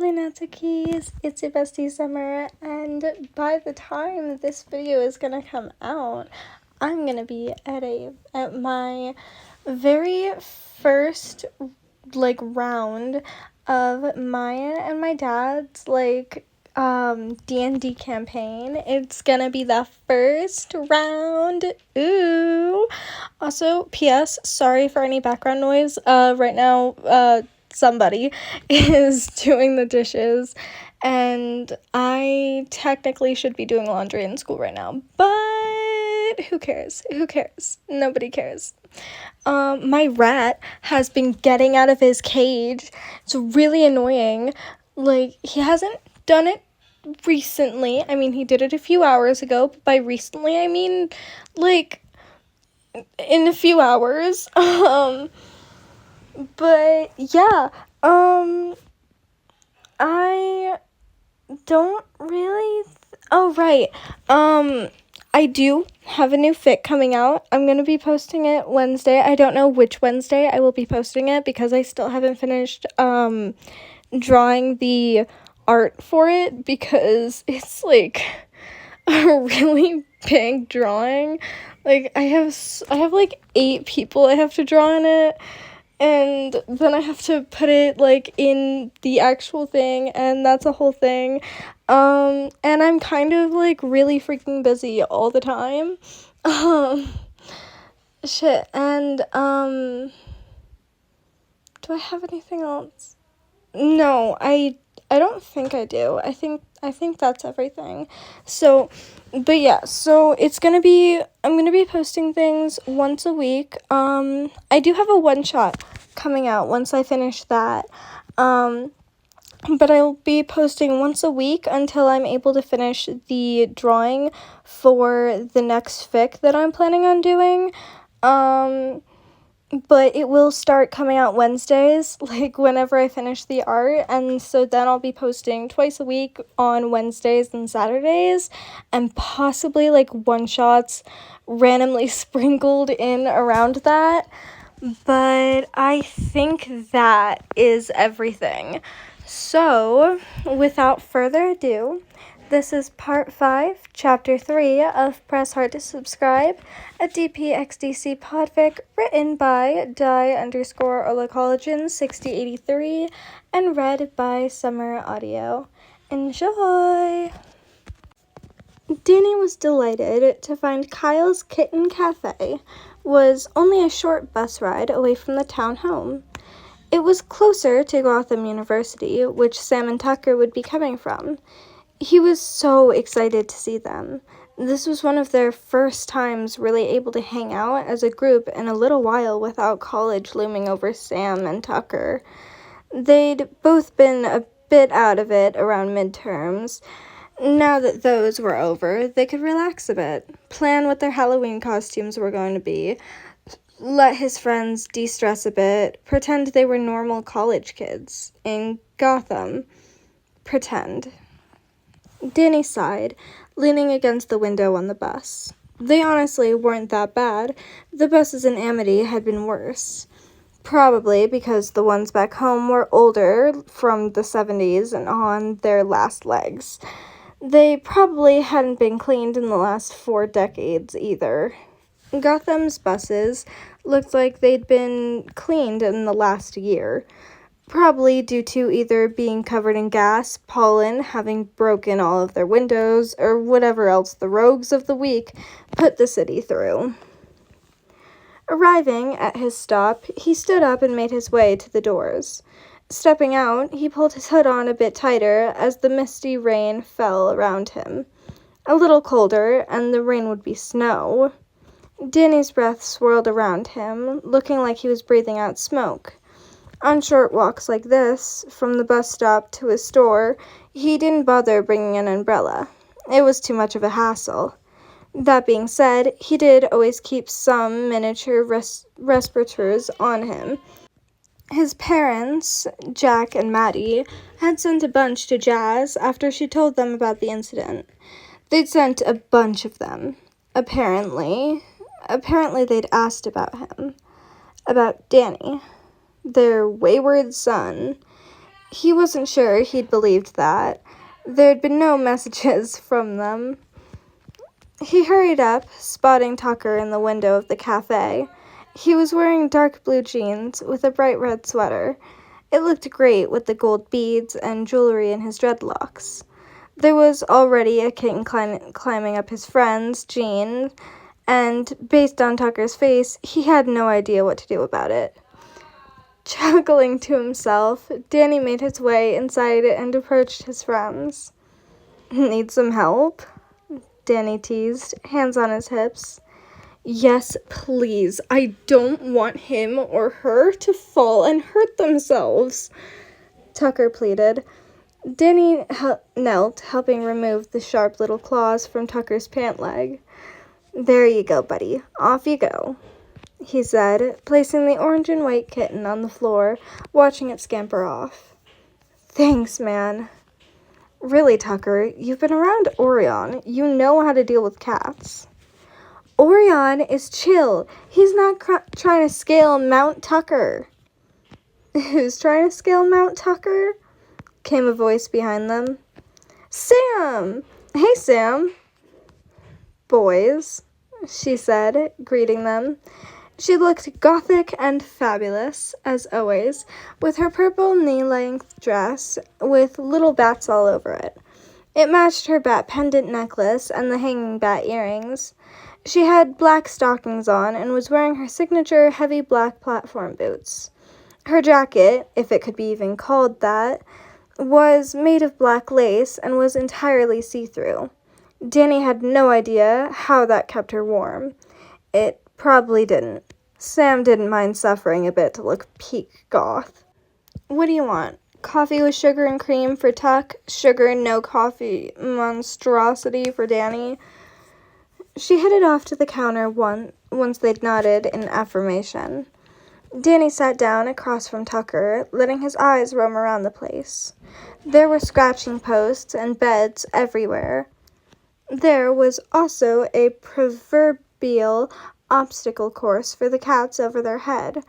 lovely Natsuki's, it's your bestie Summer, and by the time this video is gonna come out, I'm gonna be at my very first round of mine and my dad's D&D campaign. It's gonna be the first round. Ooh. Also, PS, sorry for any background noise. Right now, somebody is doing the dishes, and I technically should be doing laundry in school right now, but who cares? Nobody cares. My rat has been getting out of his cage. It's really annoying. He hasn't done it recently. I mean, he did it a few hours ago, but by recently, I mean, in a few hours. But yeah, I don't really, oh, right, I do have a new fic coming out. I'm gonna be posting it Wednesday. I don't know which Wednesday I will be posting it because I still haven't finished, drawing the art for it because it's, a really big drawing. I have 8 people I have to draw in it, and then I have to put it in the actual thing, and that's a whole thing. And I'm kind of really freaking busy all the time. Shit. And do I have anything else? No, I don't think I do. I think that's everything. So, but yeah, so I'm gonna be posting things once a week. I do have a one-shot coming out once I finish that. But I'll be posting once a week until I'm able to finish the drawing for the next fic that I'm planning on doing. But it will start coming out Wednesdays, whenever I finish the art, and so then I'll be posting twice a week on Wednesdays and Saturdays, and possibly, one-shots randomly sprinkled in around that, but I think that is everything. So, without further ado, this is part 5, chapter 3 of Press Hard to Subscribe, a DPXDC podfic written by die_Olacollagen6083 and read by Summer Audio. Enjoy! Danny was delighted to find Kyle's Kitten Cafe was only a short bus ride away from the town home. It was closer to Gotham University, which Sam and Tucker would be coming from. He was so excited to see them. This was one of their first times really able to hang out as a group in a little while without college looming over Sam and Tucker. They'd both been a bit out of it around midterms. Now that those were over, they could relax a bit, plan what their Halloween costumes were going to be, let his friends de-stress a bit, pretend they were normal college kids in Gotham. Pretend. Danny sighed, leaning against the window on the bus. They honestly weren't that bad. The buses in Amity had been worse. Probably because the ones back home were older, from the 70s and on their last legs. They probably hadn't been cleaned in the last 4 decades either. Gotham's buses looked like they'd been cleaned in the last year. Probably due to either being covered in gas, pollen, having broken all of their windows, or whatever else the rogues of the week put the city through. Arriving at his stop, he stood up and made his way to the doors. Stepping out, he pulled his hood on a bit tighter as the misty rain fell around him. A little colder, and the rain would be snow. Danny's breath swirled around him, looking like he was breathing out smoke. On short walks like this, from the bus stop to his store, he didn't bother bringing an umbrella. It was too much of a hassle. That being said, he did always keep some miniature respirators on him. His parents, Jack and Maddie, had sent a bunch to Jazz after she told them about the incident. They'd sent a bunch of them. Apparently they'd asked about him. About Danny. Their wayward son. He wasn't sure he'd believed that. There'd been no messages from them. He hurried up, spotting Tucker in the window of the cafe. He was wearing dark blue jeans with a bright red sweater. It looked great with the gold beads and jewelry in his dreadlocks. There was already a kitten climbing up his friend's jean, and based on Tucker's face, he had no idea what to do about it. Chuckling to himself, Danny made his way inside and approached his friends. "Need some help?" Danny teased, hands on his hips. "Yes, please. I don't want him or her to fall and hurt themselves," Tucker pleaded. Danny knelt, helping remove the sharp little claws from Tucker's pant leg. "There you go, buddy. Off you go," he said, placing the orange and white kitten on the floor, watching it scamper off. "Thanks, man." "Really, Tucker, you've been around Orion. You know how to deal with cats." "Orion is chill. He's not trying to scale Mount Tucker." "Who's trying to scale Mount Tucker?" came a voice behind them. "Sam! Hey, Sam!" "Boys," she said, greeting them. She looked gothic and fabulous, as always, with her purple knee-length dress with little bats all over it. It matched her bat pendant necklace and the hanging bat earrings. She had black stockings on and was wearing her signature heavy black platform boots. Her jacket, if it could be even called that, was made of black lace and was entirely see-through. Danny had no idea how that kept her warm. It probably didn't. Sam didn't mind suffering a bit to look peak goth. "What do you want? Coffee with sugar and cream for Tuck, sugar and no coffee monstrosity for Danny?" She headed off to the counter once they'd nodded in affirmation. Danny sat down across from Tucker, letting his eyes roam around the place. There were scratching posts and beds everywhere. There was also a proverbial obstacle course for the cats over their head.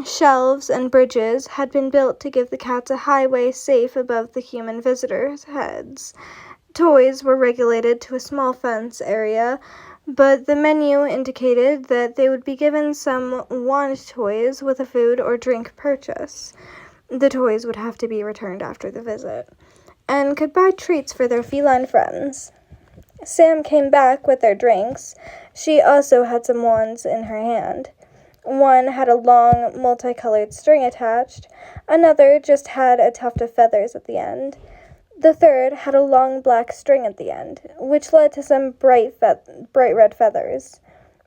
Shelves and bridges had been built to give the cats a highway safe above the human visitors' heads. Toys were regulated to a small fence area, but the menu indicated that they would be given some wand toys with a food or drink purchase. The toys would have to be returned after the visit, and could buy treats for their feline friends. Sam came back with their drinks. She also had some wands in her hand. One had a long, multicolored string attached. Another just had a tuft of feathers at the end. The third had a long black string at the end, which led to some bright red feathers.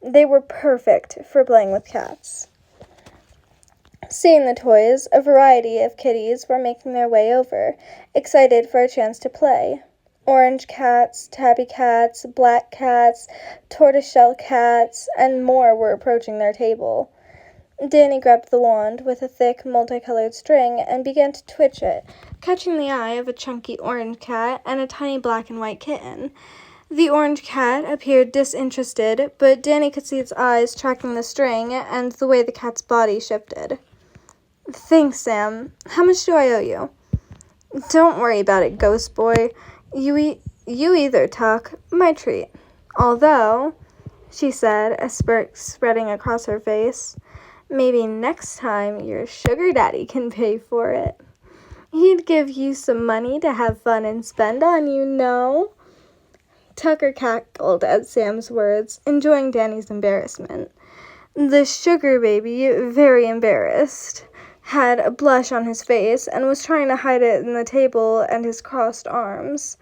They were perfect for playing with cats. Seeing the toys, a variety of kitties were making their way over, excited for a chance to play. Orange cats, tabby cats, black cats, tortoiseshell cats, and more were approaching their table. Danny grabbed the wand with a thick, multicolored string and began to twitch it, catching the eye of a chunky orange cat and a tiny black and white kitten. The orange cat appeared disinterested, but Danny could see its eyes tracking the string and the way the cat's body shifted. "Thanks, Sam. How much do I owe you?" "Don't worry about it, ghost boy. You either, Tuck. My treat. Although," she said, a smirk spreading across her face, "maybe next time your sugar daddy can pay for it. He'd give you some money to have fun and spend on, you know." Tucker cackled at Sam's words, enjoying Danny's embarrassment. The sugar baby, very embarrassed, had a blush on his face and was trying to hide it in the table and his crossed arms.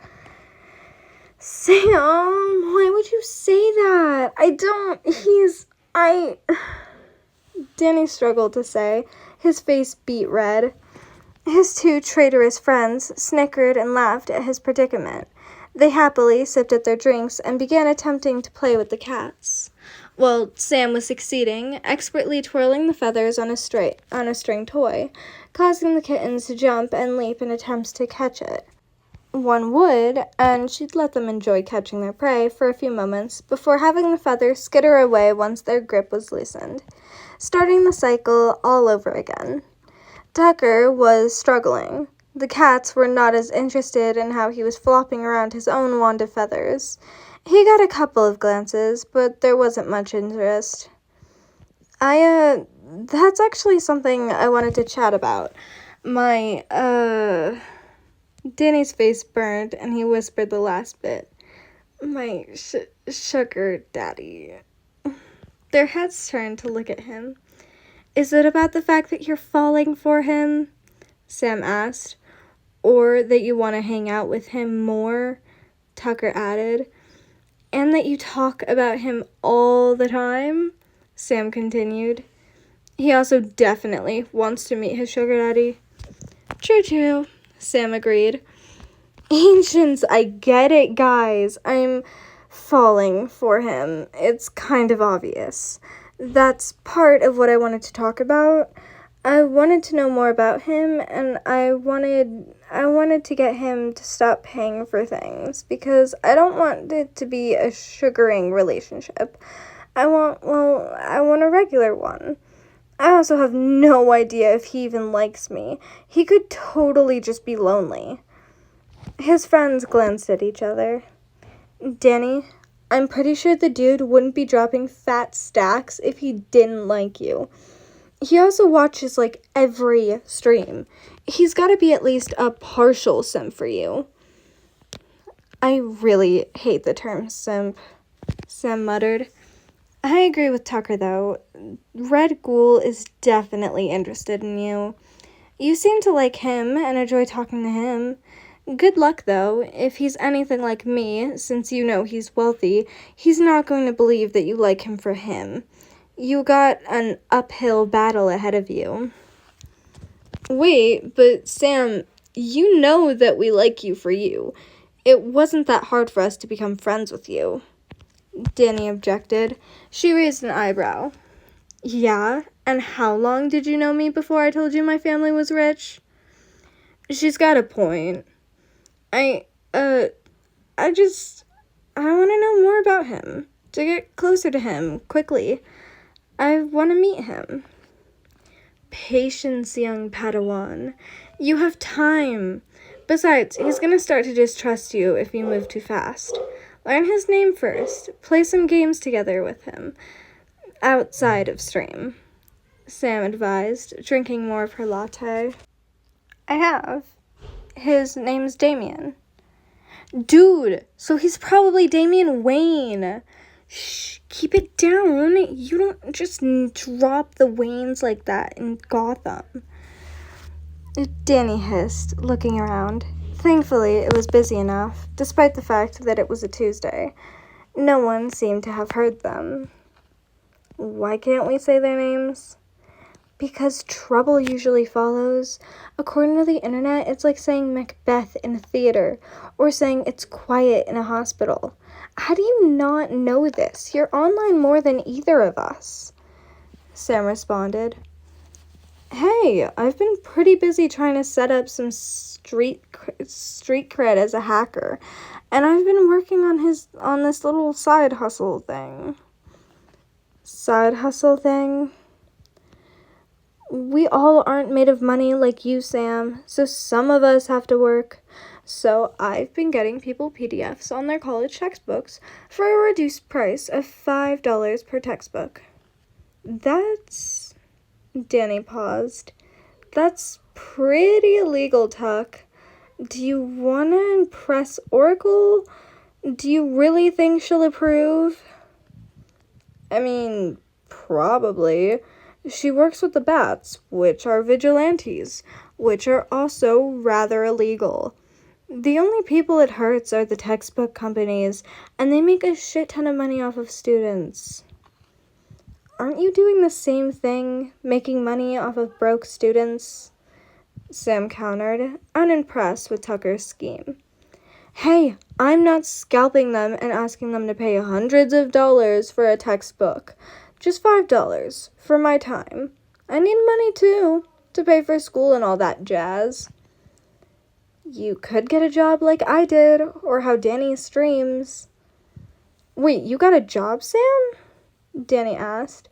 "Sam, why would you say that? Danny struggled to say, his face beet red. His two traitorous friends snickered and laughed at his predicament. They happily sipped at their drinks and began attempting to play with the cats. Well, Sam was succeeding, expertly twirling the feathers on a string toy, causing the kittens to jump and leap in attempts to catch it. One would, and she'd let them enjoy catching their prey for a few moments before having the feathers skitter away once their grip was loosened, starting the cycle all over again. Tucker was struggling. The cats were not as interested in how he was flopping around his own wand of feathers. He got a couple of glances, but there wasn't much interest. That's actually something I wanted to chat about. Danny's face burned, and he whispered the last bit. My sugar daddy. Their heads turned to look at him. Is it about the fact that you're falling for him? Sam asked. Or that you want to hang out with him more? Tucker added. And that you talk about him all the time? Sam continued. He also definitely wants to meet his sugar daddy. True, Sam agreed. Ancients, I get it, guys. I'm falling for him. It's kind of obvious. That's part of what I wanted to talk about. I wanted to know more about him, and I wanted to get him to stop paying for things, because I don't want it to be a sugaring relationship. I want a regular one. I also have no idea if he even likes me. He could totally just be lonely. His friends glanced at each other. Danny, I'm pretty sure the dude wouldn't be dropping fat stacks if he didn't like you. He also watches, like, every stream. He's got to be at least a partial simp for you. I really hate the term simp, Sam muttered. I agree with Tucker, though. Red Ghoul is definitely interested in you. You seem to like him and enjoy talking to him. Good luck, though. If he's anything like me, since you know he's wealthy, he's not going to believe that you like him for him. You got an uphill battle ahead of you. Wait, but Sam, you know that we like you for you. It wasn't that hard for us to become friends with you. Danny objected. She raised an eyebrow. Yeah? And how long did you know me before I told you my family was rich? She's got a point. I want to know more about him. To get closer to him, quickly. I want to meet him. Patience, young Padawan. You have time. Besides, he's going to start to distrust you if you move too fast. Learn his name first. Play some games together with him. Outside of stream. Sam advised, drinking more of her latte. I have. His name's Damian. Dude, so he's probably Damian Wayne. Shh, keep it down. You don't just drop the Waynes like that in Gotham. Danny hissed, looking around. Thankfully, it was busy enough, despite the fact that it was a Tuesday. No one seemed to have heard them. Why can't we say their names? Because trouble usually follows. According to the internet, it's like saying Macbeth in a theater, or saying it's quiet in a hospital. How do you not know this? You're online more than either of us. Sam responded. Hey, I've been pretty busy trying to set up some street cred as a hacker, and I've been working on this little side hustle thing. Side hustle thing? We all aren't made of money like you, Sam, so some of us have to work. So I've been getting people PDFs on their college textbooks for a reduced price of $5 per textbook. That's... Danny paused. That's pretty illegal, Tuck. Do you want to impress Oracle? Do you really think she'll approve? I mean, probably. She works with the bats, which are vigilantes, which are also rather illegal. The only people it hurts are the textbook companies, and they make a shit ton of money off of students. Aren't you doing the same thing, making money off of broke students? Sam countered, unimpressed with Tucker's scheme. Hey, I'm not scalping them and asking them to pay hundreds of dollars for a textbook. Just $5 for my time. I need money too, to pay for school and all that jazz. You could get a job like I did, or how Danny streams. Wait, you got a job, Sam? Danny asked.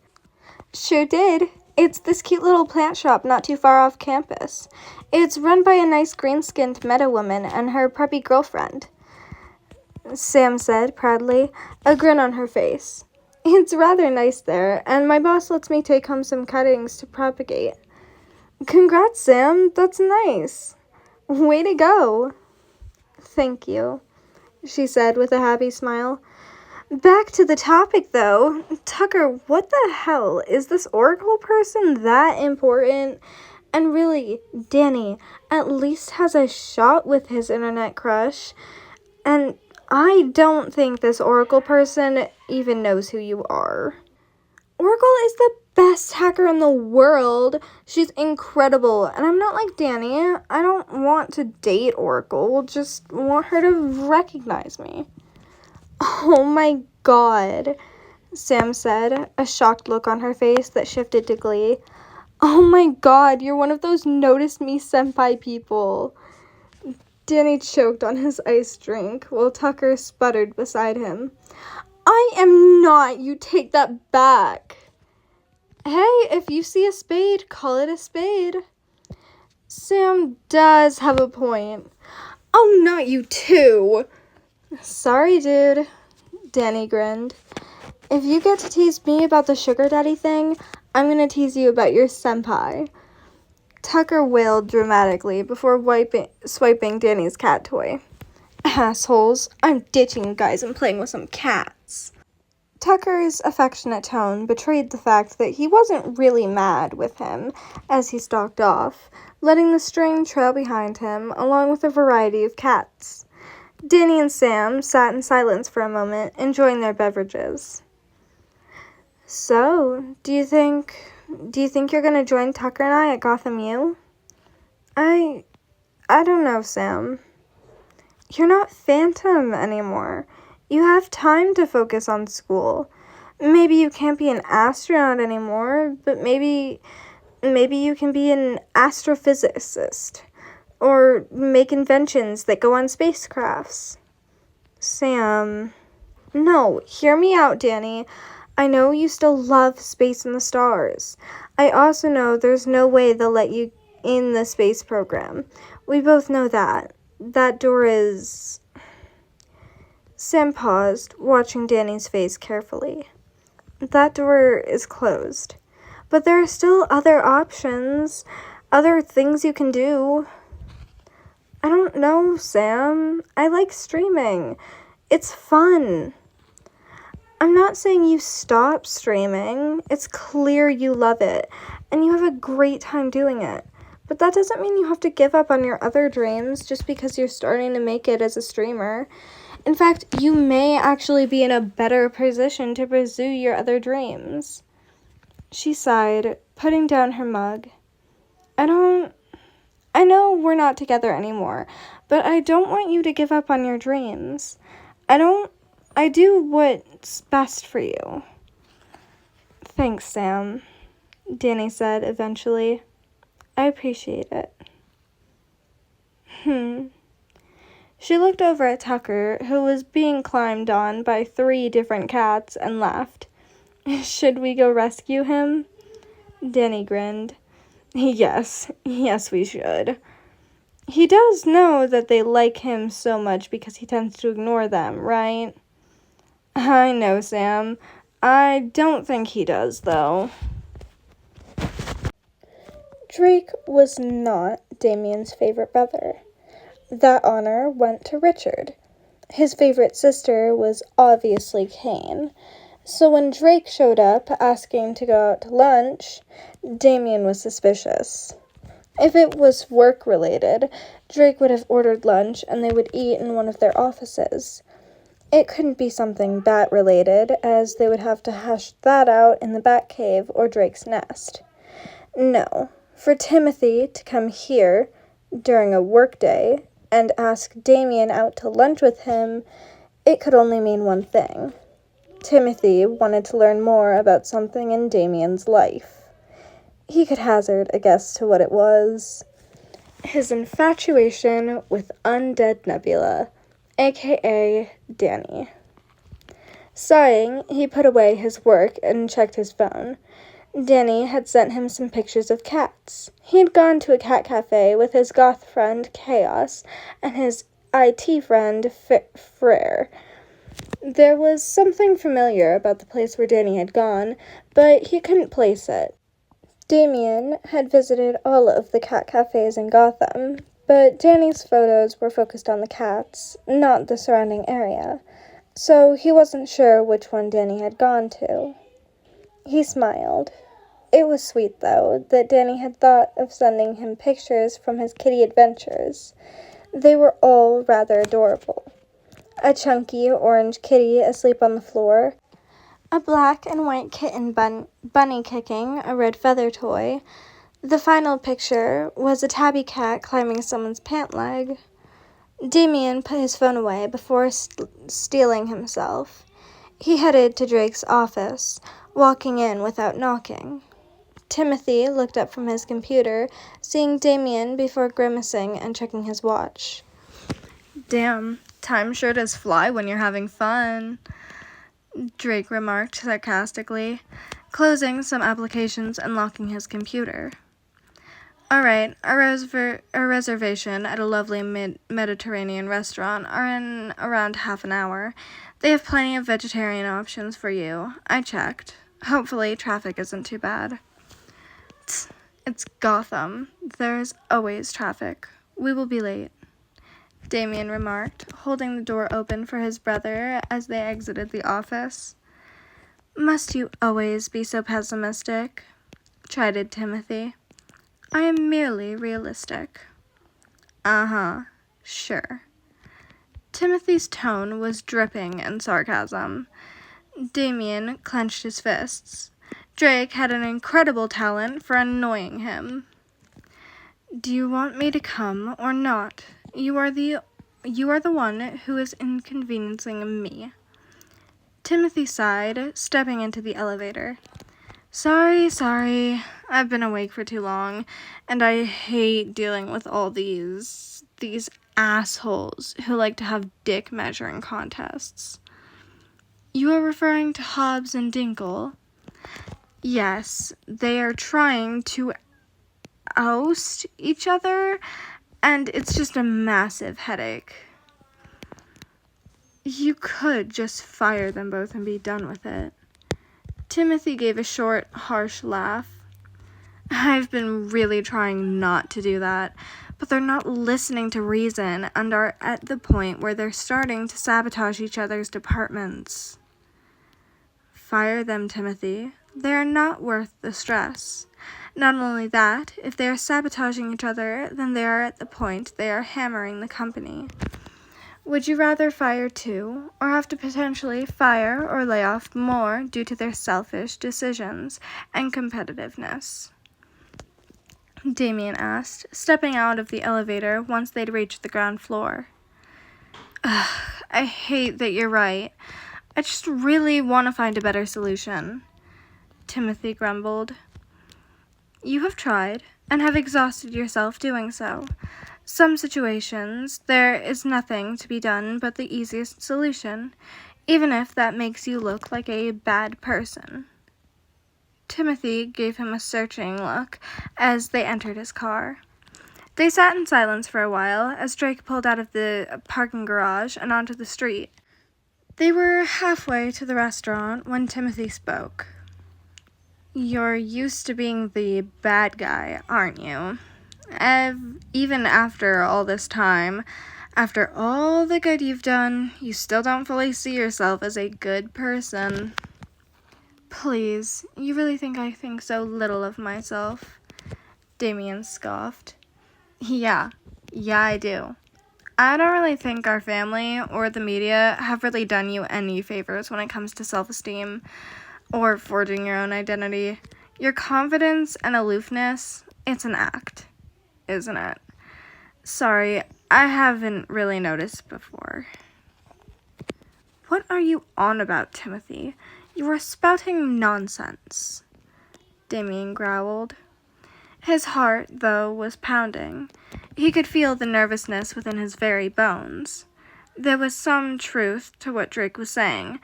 Sure did. It's this cute little plant shop not too far off campus. It's run by a nice green-skinned meta woman and her preppy girlfriend," Sam said proudly, a grin on her face. "It's rather nice there, and my boss lets me take home some cuttings to propagate." "Congrats, Sam. That's nice. Way to go." "Thank you," she said with a happy smile. "Back to the topic, though. Tucker, what the hell? Is this Oracle person that important? And really, Danny at least has a shot with his internet crush. And I don't think this Oracle person even knows who you are." "Oracle is the best hacker in the world. She's incredible. And I'm not like Danny. I don't want to date Oracle. Just want her to recognize me." "Oh my god," Sam said, a shocked look on her face that shifted to glee. "Oh my god, you're one of those notice me senpai people." Danny choked on his iced drink while Tucker sputtered beside him. "I am not. You take that back." "Hey, if you see a spade, call it a spade." Sam does have a point. "Oh, not you too." "Sorry, dude," Danny grinned. "If you get to tease me about the sugar daddy thing, I'm gonna tease you about your senpai." Tucker wailed dramatically before swiping Danny's cat toy. "Assholes, I'm ditching you guys and playing with some cats." Tucker's affectionate tone betrayed the fact that he wasn't really mad with him as he stalked off, letting the string trail behind him along with a variety of cats. Danny and Sam sat in silence for a moment, enjoying their beverages. "So, do you think you're gonna join Tucker and I at Gotham U?" I don't know, Sam. You're not Phantom anymore. You have time to focus on school. Maybe you can't be an astronaut anymore, but maybe you can be an astrophysicist or make inventions that go on spacecrafts." "Sam, no, hear me out, Danny. I know you still love space and the stars. I also know there's no way they'll let you in the space program. We both know that. That door is..." Sam paused, watching Danny's face carefully. "That door is closed. But there are still other options, other things you can do." "I don't know, Sam. I like streaming. It's fun." "I'm not saying you stop streaming. It's clear you love it, and you have a great time doing it. But that doesn't mean you have to give up on your other dreams just because you're starting to make it as a streamer. In fact, you may actually be in a better position to pursue your other dreams." She sighed, putting down her mug. I know we're not together anymore, but I don't want you to give up on your dreams. I do what's best for you." "Thanks, Sam," Danny said eventually. "I appreciate it." She looked over at Tucker, who was being climbed on by 3 different cats, and laughed. "Should we go rescue him?" Danny grinned. Yes, we should. He does know that they like him so much because he tends to ignore them, right?" "I know, Sam. I don't think he does, though." Drake was not Damian's favorite brother. That honor went to Richard. His favorite sister was obviously Kane. So when Drake showed up asking to go out to lunch, Damian was suspicious. If it was work-related, Drake would have ordered lunch and they would eat in one of their offices. It couldn't be something bat-related, as they would have to hash that out in the Batcave or Drake's nest. No, for Timothy to come here during a workday and ask Damian out to lunch with him, it could only mean one thing. Timothy wanted to learn more about something in Damian's life. He could hazard a guess to what it was. His infatuation with Undead Nebula, aka Danny. Sighing, he put away his work and checked his phone. Danny had sent him some pictures of cats. He had gone to a cat cafe with his goth friend, Chaos, and his IT friend, Frere. There was something familiar about the place where Danny had gone, but he couldn't place it. Damian had visited all of the cat cafes in Gotham, but Danny's photos were focused on the cats, not the surrounding area, so he wasn't sure which one Danny had gone to. He smiled. It was sweet, though, that Danny had thought of sending him pictures from his kitty adventures. They were all rather adorable. A chunky orange kitty asleep on the floor, a black and white kitten bunny kicking a red feather toy. The final picture was a tabby cat climbing someone's pant leg. Damian put his phone away before steeling himself. He headed to Drake's office, walking in without knocking. Timothy looked up from his computer, seeing Damian before grimacing and checking his watch. Damn, time sure does fly when you're having fun, Drake remarked sarcastically, closing some applications and locking his computer. All right, our reservation at a lovely Mediterranean restaurant are in around half an hour. They have plenty of vegetarian options for you. I checked. Hopefully, traffic isn't too bad. It's Gotham. There's always traffic. We will be late, Damian remarked, holding the door open for his brother as they exited the office. Must you always be so pessimistic? Chided Timothy. I am merely realistic. Uh-huh, sure. Timothy's tone was dripping in sarcasm. Damian clenched his fists. Drake had an incredible talent for annoying him. Do you want me to come or not? You are the one who is inconveniencing me. Timothy sighed, stepping into the elevator. Sorry. I've been awake for too long, and I hate dealing with all these assholes who like to have dick measuring contests. You are referring to Hobbs and Dinkle? Yes, they are trying to oust each other, and it's just a massive headache. You could just fire them both and be done with it. Timothy gave a short, harsh laugh. I've been really trying not to do that, but they're not listening to reason and are at the point where they're starting to sabotage each other's departments. Fire them, Timothy. They are not worth the stress. Not only that, if they are sabotaging each other, then they are at the point they are hammering the company. Would you rather fire two, or have to potentially fire or lay off more due to their selfish decisions and competitiveness? Damian asked, stepping out of the elevator once they'd reached the ground floor. I hate that you're right. I just really want to find a better solution, Timothy grumbled. You have tried, and have exhausted yourself doing so. Some situations, there is nothing to be done but the easiest solution, even if that makes you look like a bad person. Timothy gave him a searching look as they entered his car. They sat in silence for a while as Drake pulled out of the parking garage and onto the street. They were halfway to the restaurant when Timothy spoke. You're used to being the bad guy, aren't you? Even after all this time, after all the good you've done, you still don't fully see yourself as a good person. Please, you really think I think so little of myself? Damian scoffed. Yeah, I do. I don't really think our family or the media have really done you any favors when it comes to self-esteem or forging your own identity. Your confidence and aloofness, it's an act, isn't it? Sorry, I haven't really noticed before. What are you on about, Timothy? You are spouting nonsense, Damian growled. His heart, though, was pounding. He could feel the nervousness within his very bones. There was some truth to what Drake was saying.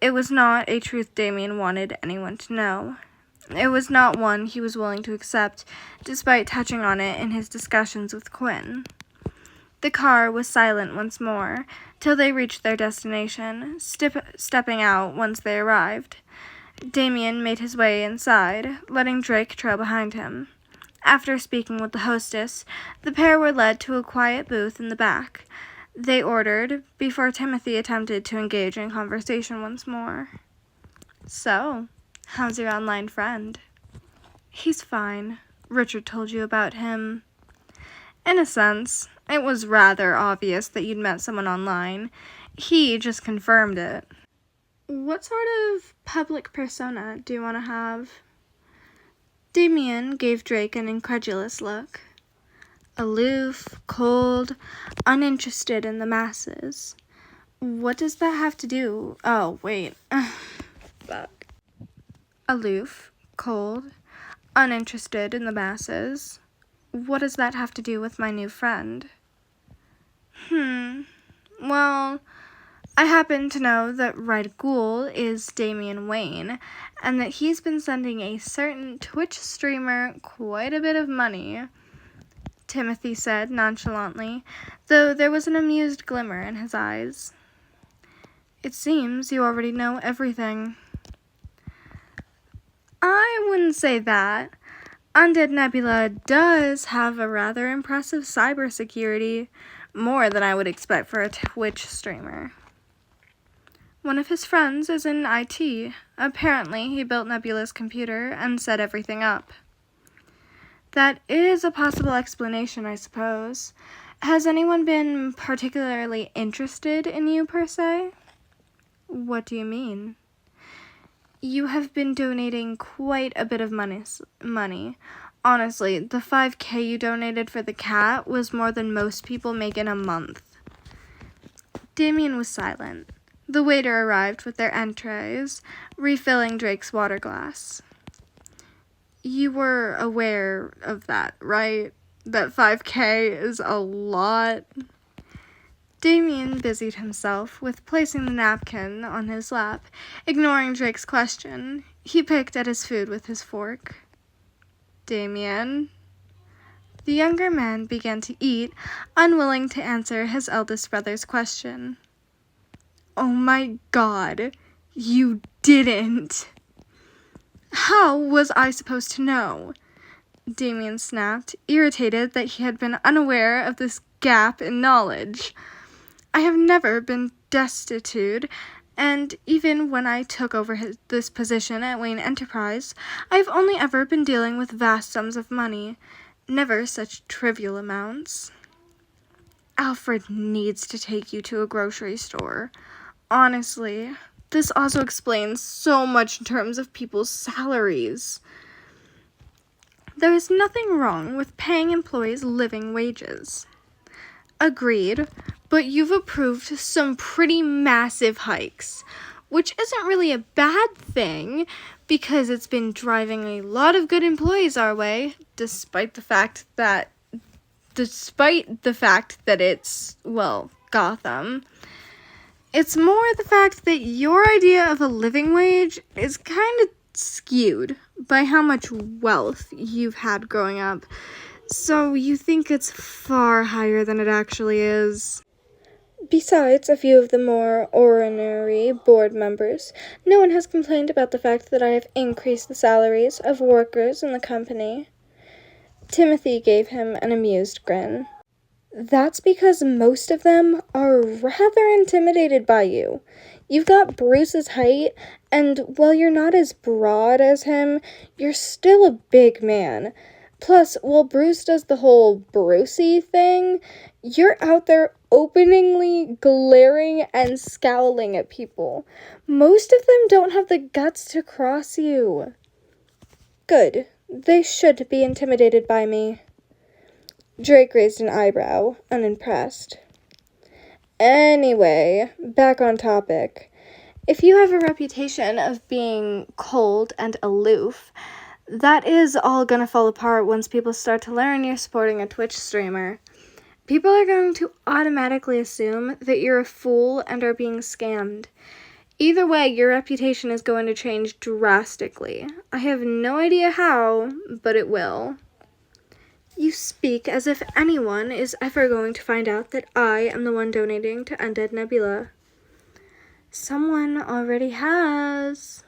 It was not a truth Damian wanted anyone to know. It was not one he was willing to accept, despite touching on it in his discussions with Quinn. The car was silent once more, till they reached their destination, stepping out once they arrived. Damian made his way inside, letting Drake trail behind him. After speaking with the hostess, the pair were led to a quiet booth in the back. They ordered, before Timothy attempted to engage in conversation once more. "So, how's your online friend?" "He's fine. Richard told you about him." "In a sense, it was rather obvious that you'd met someone online. He just confirmed it." "What sort of public persona do you want to have?" Damian gave Drake an incredulous look. "Aloof, cold, uninterested in the masses." "What does that have to do?" "Oh, wait. Fuck. Aloof, cold, uninterested in the masses. What does that have to do with my new friend?" Well, I happen to know that Red Ghoul is Damian Wayne, and that he's been sending a certain Twitch streamer quite a bit of money," Timothy said nonchalantly, though there was an amused glimmer in his eyes. "It seems you already know everything." "I wouldn't say that. Undead Nebula does have a rather impressive cybersecurity, more than I would expect for a Twitch streamer. One of his friends is in IT. Apparently, he built Nebula's computer and set everything up." "That is a possible explanation, I suppose. Has anyone been particularly interested in you, per se?" "What do you mean?" "You have been donating quite a bit of money. Honestly, the 5K you donated for the cat was more than most people make in a month." Damian was silent. The waiter arrived with their entrees, refilling Drake's water glass. "You were aware of that, right? That 5K is a lot?" Damian busied himself with placing the napkin on his lap, ignoring Drake's question. He picked at his food with his fork. "Damian?" The younger man began to eat, unwilling to answer his eldest brother's question. "Oh my God, you didn't!" "How was I supposed to know?" Damian snapped, irritated that he had been unaware of this gap in knowledge. "I have never been destitute, and even when I took over this position at Wayne Enterprise, I've only ever been dealing with vast sums of money, never such trivial amounts." "Alfred needs to take you to a grocery store. Honestly, this also explains so much in terms of people's salaries." "There is nothing wrong with paying employees living wages." "Agreed, but you've approved some pretty massive hikes, which isn't really a bad thing because it's been driving a lot of good employees our way, despite the fact that it's, well, Gotham. It's more the fact that your idea of a living wage is kind of skewed by how much wealth you've had growing up, so you think it's far higher than it actually is." Besides a few of the more ordinary board members, no one has complained about the fact that I have increased the salaries of workers in the company. Timothy gave him an amused grin. "That's because most of them are rather intimidated by you. You've got Bruce's height, and while you're not as broad as him, you're still a big man. Plus, while Bruce does the whole Brucey thing, you're out there openly glaring and scowling at people. Most of them don't have the guts to cross you." "Good. They should be intimidated by me." Drake raised an eyebrow, unimpressed. "Anyway, back on topic. If you have a reputation of being cold and aloof, that is all gonna fall apart once people start to learn you're supporting a Twitch streamer. People are going to automatically assume that you're a fool and are being scammed. Either way, your reputation is going to change drastically. I have no idea how, but it will. You speak as if anyone is ever going to find out that I am the one donating to Undead Nebula. Someone already has.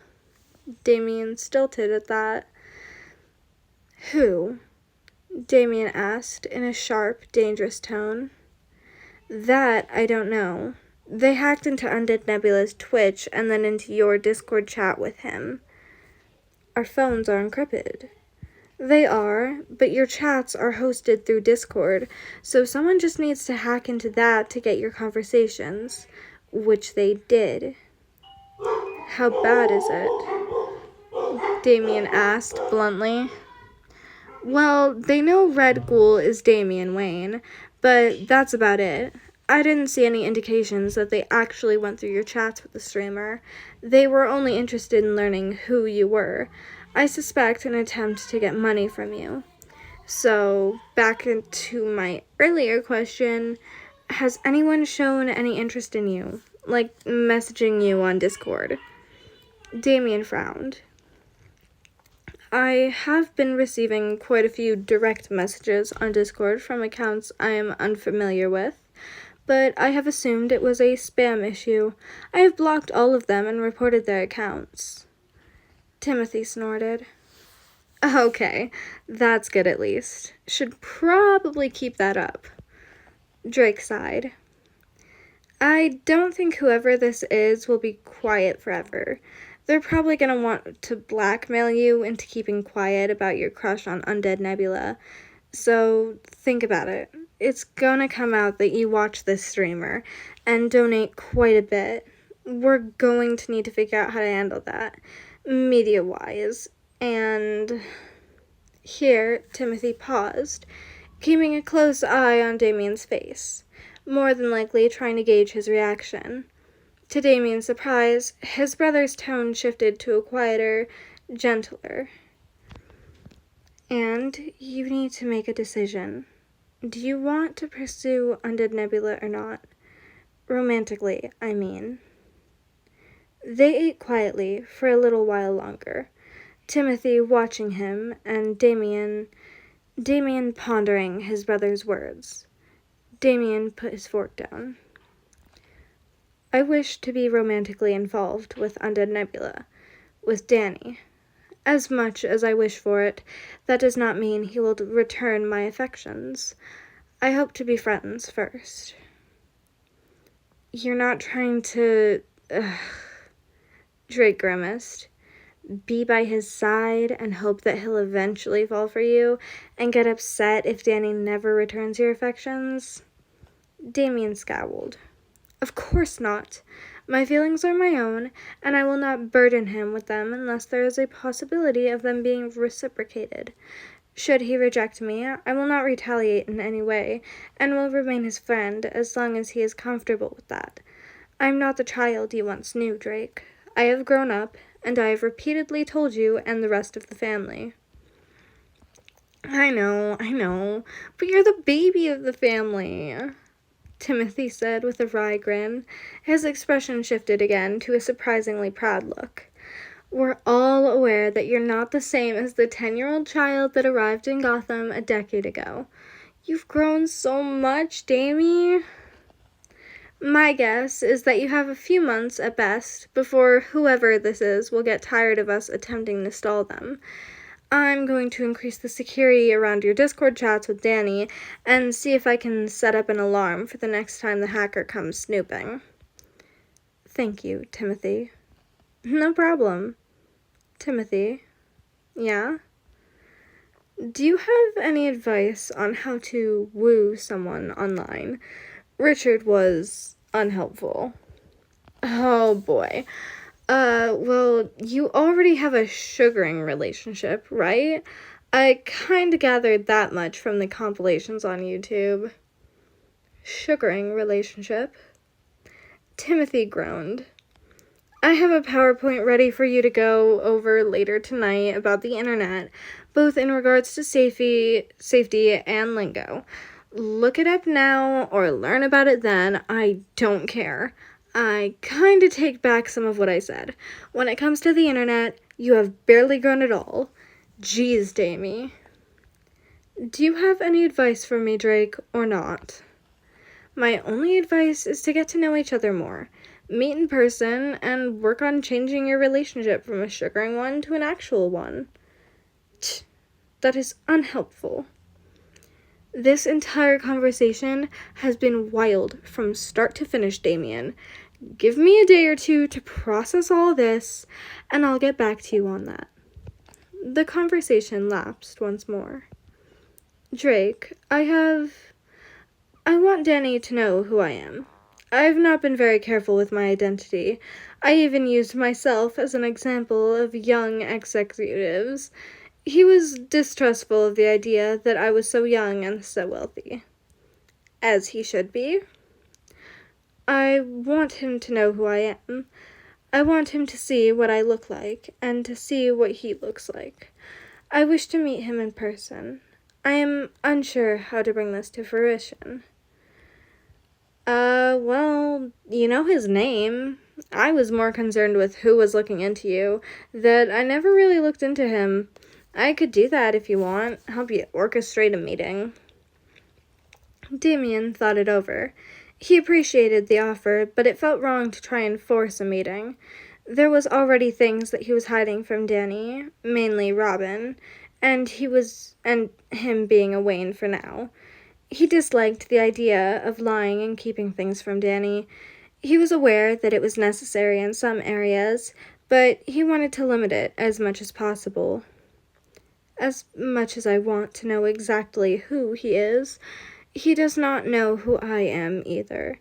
Damian stilted at that. Who? Damian asked in a sharp, dangerous tone. That I don't know. They hacked into Undead Nebula's Twitch and then into your Discord chat with him. Our phones are encrypted. They are, but your chats are hosted through Discord, so someone just needs to hack into that to get your conversations, which they did. How bad is it? Damian asked bluntly. Well, they know Red Ghoul is Damian Wayne, but that's about it. I didn't see any indications that they actually went through your chats with the streamer. They were only interested in learning who you were. I suspect an attempt to get money from you. So, back into my earlier question, has anyone shown any interest in you? Like, messaging you on Discord? Damian frowned. I have been receiving quite a few direct messages on Discord from accounts I am unfamiliar with, but I have assumed it was a spam issue. I have blocked all of them and reported their accounts. Timothy snorted. Okay, that's good at least. Should probably keep that up. Drake sighed. I don't think whoever this is will be quiet forever. They're probably gonna want to blackmail you into keeping quiet about your crush on Undead Nebula. So, think about it. It's gonna come out that you watch this streamer and donate quite a bit. We're going to need to figure out how to handle that, media-wise. And here, Timothy paused, keeping a close eye on Damian's face, more than likely trying to gauge his reaction. To Damian's surprise, his brother's tone shifted to a quieter, gentler. And you need to make a decision. Do you want to pursue Undead Nebula or not? Romantically, I mean. They ate quietly for a little while longer, Timothy watching him and Damian pondering his brother's words. Damian put his fork down. I wish to be romantically involved with Undead Nebula, with Danny. As much as I wish for it, that does not mean he will return my affections. I hope to be friends first. You're not trying to... Drake grimaced. Be by his side and hope that he'll eventually fall for you and get upset if Danny never returns your affections? Damian scowled. Of course not. My feelings are my own, and I will not burden him with them unless there is a possibility of them being reciprocated. Should he reject me, I will not retaliate in any way, and will remain his friend as long as he is comfortable with that. I am not the child you once knew, Drake. I have grown up, and I have repeatedly told you and the rest of the family. I know, but you're the baby of the family, Timothy said with a wry grin. His expression shifted again to a surprisingly proud look. We're all aware that you're not the same as the 10-year-old child that arrived in Gotham a decade ago. You've grown so much, Damie. My guess is that you have a few months at best before whoever this is will get tired of us attempting to stall them. I'm going to increase the security around your Discord chats with Danny and see if I can set up an alarm for the next time the hacker comes snooping. Thank you, Timothy. No problem. Timothy? Yeah? Do you have any advice on how to woo someone online? Richard was unhelpful. Oh boy. Well, you already have a sugaring relationship, right? I kinda gathered that much from the compilations on YouTube. Sugaring relationship? Timothy groaned. I have a PowerPoint ready for you to go over later tonight about the internet, both in regards to safety and lingo. Look it up now or learn about it then. I don't care. I kinda take back some of what I said. When it comes to the internet, you have barely grown at all. Jeez, Damie. Do you have any advice for me, Drake, or not? My only advice is to get to know each other more. Meet in person and work on changing your relationship from a sugaring one to an actual one. That is unhelpful. This entire conversation has been wild from start to finish, Damian. Give me a day or two to process all this, and I'll get back to you on that. The conversation lapsed once more. Drake, I want Danny to know who I am. I've not been very careful with my identity. I even used myself as an example of young executives. He was distrustful of the idea that I was so young and so wealthy. As he should be. I want him to know who I am. I want him to see what I look like, and to see what he looks like. I wish to meet him in person. I am unsure how to bring this to fruition. Well, you know his name. I was more concerned with who was looking into you, that I never really looked into him. I could do that if you want, help you orchestrate a meeting. Damian thought it over. He appreciated the offer, but it felt wrong to try and force a meeting. There was already things that he was hiding from Danny, mainly Robin, and him being a Wayne for now. He disliked the idea of lying and keeping things from Danny. He was aware that it was necessary in some areas, but he wanted to limit it as much as possible. As much as I want to know exactly who he is, he does not know who I am either.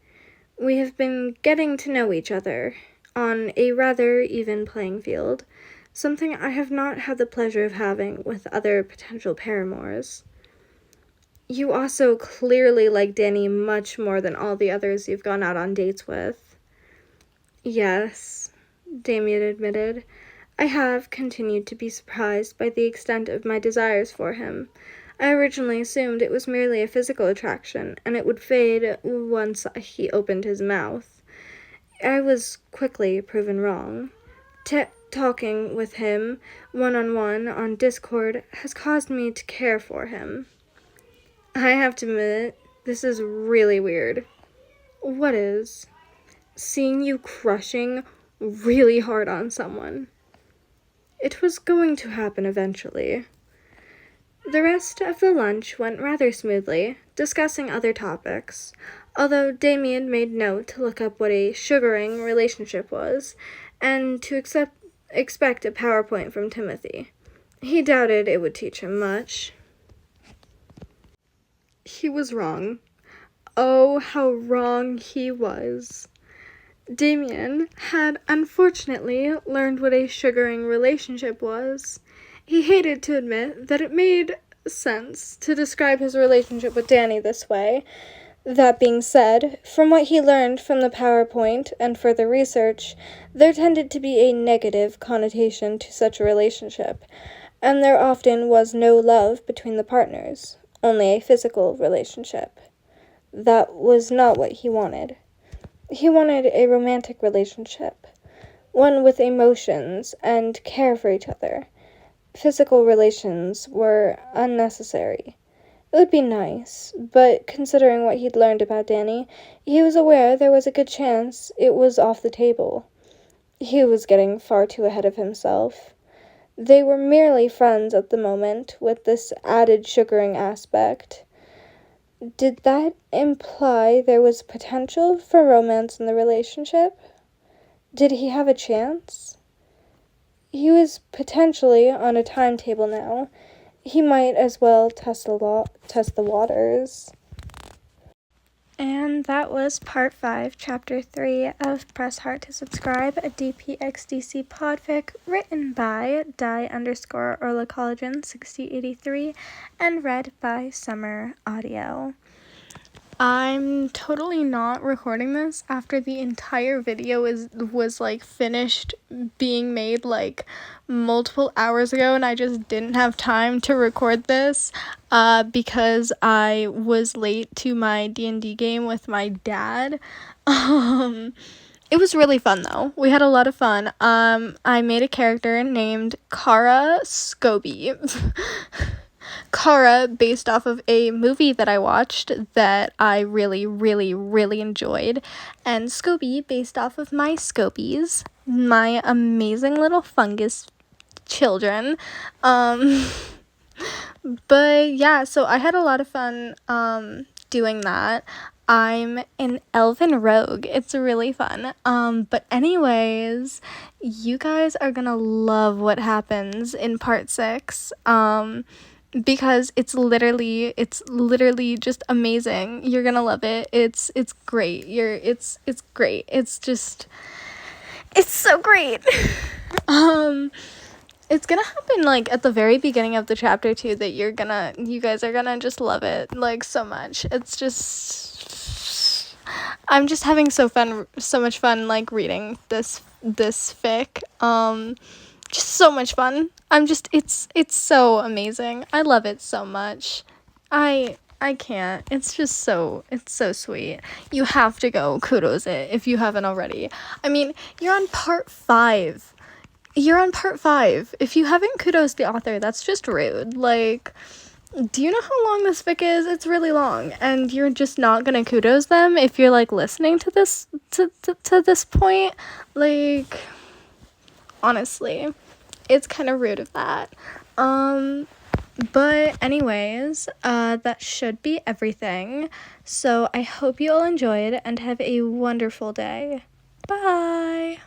We have been getting to know each other on a rather even playing field, something I have not had the pleasure of having with other potential paramours. You also clearly like Danny much more than all the others you've gone out on dates with. Yes, Damian admitted. I have continued to be surprised by the extent of my desires for him. I originally assumed it was merely a physical attraction, and it would fade once he opened his mouth. I was quickly proven wrong. Talking with him one-on-one on Discord has caused me to care for him. I have to admit, this is really weird. What is? Seeing you crushing really hard on someone. It was going to happen eventually. The rest of the lunch went rather smoothly, discussing other topics, although Damian made note to look up what a sugaring relationship was, and to expect a PowerPoint from Timothy. He doubted it would teach him much. He was wrong. Oh, how wrong he was. Damian had unfortunately learned what a sugaring relationship was. He hated to admit that it made sense to describe his relationship with Danny this way. That being said, from what he learned from the PowerPoint and further research, there tended to be a negative connotation to such a relationship, and there often was no love between the partners, only a physical relationship. That was not what he wanted. He wanted a romantic relationship, one with emotions and care for each other. Physical relations were unnecessary. It would be nice, but considering what he'd learned about Danny, he was aware there was a good chance it was off the table. He was getting far too ahead of himself. They were merely friends at the moment, with this added sugaring aspect. Did that imply there was potential for romance in the relationship? Did he have a chance? He was potentially on a timetable now. He might as well test the waters. And that was part 5, chapter 3 of Press Heart to Subscribe, a DPXDC podfic written by die_orlacollagen6083 and read by Summer Audio. I'm totally not recording this after the entire video was like finished being made like multiple hours ago, and I just didn't have time to record this because I was late to my D&D game with my dad. It was really fun though. We had a lot of fun. I made a character named Kara Scobie. Kara, based off of a movie that I watched that I really, really, really enjoyed. And Scobie, based off of my Scobies, my amazing little fungus children. But yeah, so I had a lot of fun doing that. I'm an elven rogue. It's really fun. But anyways, you guys are gonna love what happens in part 6. Because it's literally just amazing. You're gonna love it. It's great. It's great. It's so great. It's gonna happen like at the very beginning of the chapter too, that you guys are gonna just love it like so much. It's just, I'm just having so much fun like reading this fic. Just so much fun. It's so amazing. I love it so much. I can't. It's so sweet. You have to go kudos it if you haven't already. I mean, you're on part 5. If you haven't kudos the author, that's just rude. Like, do you know how long this fic is? It's really long, and you're just not gonna kudos them if you're like listening to this to this point. Like, honestly, it's kind of rude of that. But anyways, that should be everything. So I hope you all enjoyed and have a wonderful day. Bye.